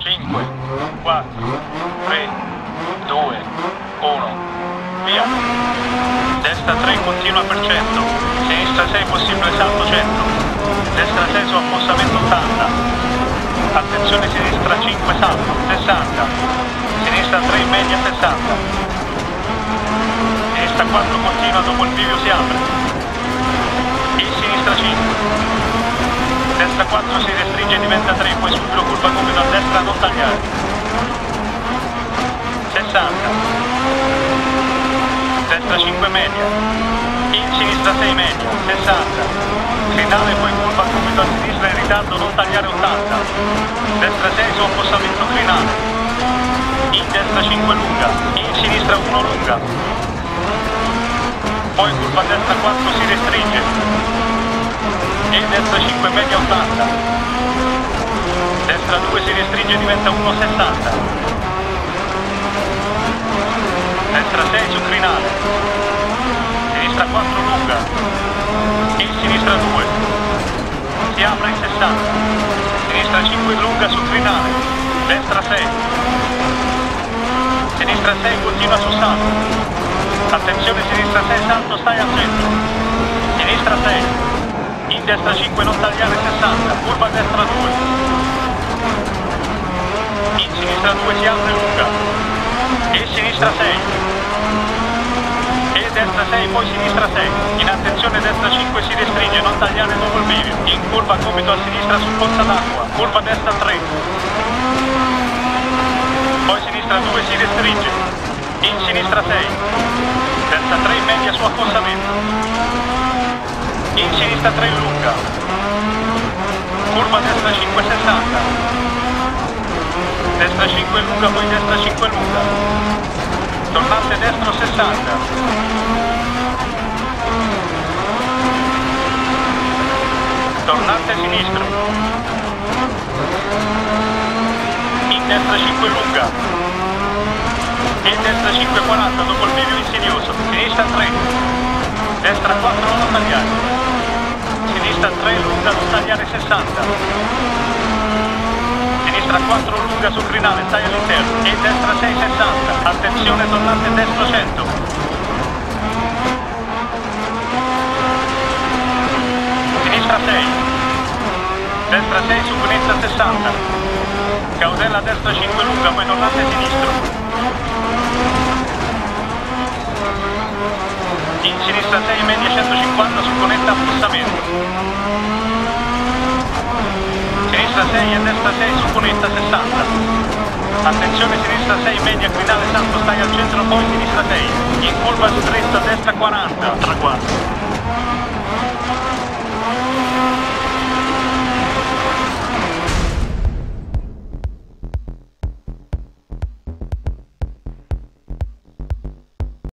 5, 4, 3, 2, 1, via. Destra 3 continua per 100, sinistra 6 possibile salto 100, destra 6 su affossamento 80, attenzione sinistra 5 salto 60, sinistra 3 in media 60, sinistra 4 continua dopo il bivio si apre, e sinistra 5, destra 4 si restringe e diventa 3, poi subito curva gomito a destra non tagliare, 60, destra 5 media, in sinistra 6 media, 60, crinale poi curva gomito a sinistra in ritardo non tagliare 80, destra 6 su affossamento crinale, in destra 5 lunga, in sinistra 1 lunga, poi curva a destra 4 si restringe, e destra 5 media 80, destra 2 si restringe e diventa 1,60, destra 6 su crinale, sinistra 4 lunga, e sinistra 2, si apre in 60, sinistra 5 lunga su crinale, destra 6, sinistra 6 continua su salto, attenzione sinistra 6 salto stai al centro, sinistra 6, in destra 5 non tagliare 60, curva a destra 2, in sinistra 2 si apre lunga, e sinistra 6, e destra 6 poi sinistra 6, in attenzione destra 5 si restringe, non tagliare dopo il bivio, in curva gomito a sinistra su pozza d'acqua, curva destra 3, poi sinistra 2 si restringe, in sinistra 6, destra 3 in media su affossamento, in sinistra 3 in lunga, curva destra 5 60, destra 5 lunga poi destra 5 lunga, tornante destro 60, tornante sinistro, in destra 5 lunga, e destra 5 40 dopo il bivio insidioso, sinistra 3, destra 4 non tagliare, sinistra 3 lunga non tagliare 60, sinistra 4 lunga su crinale, stai all'interno, e destra 6 60, attenzione tornante destro 100, sinistra 6, destra 6 su cunezza 60, caudella destra 5 lunga, poi tornante sinistro, in sinistra 6 media 150 su conetta affossamento, sinistra 6 e destra 6 su conetta 60, attenzione sinistra 6 media crinale salto stai al centro poi sinistra 6, in curva stretta destra 40, traguardo,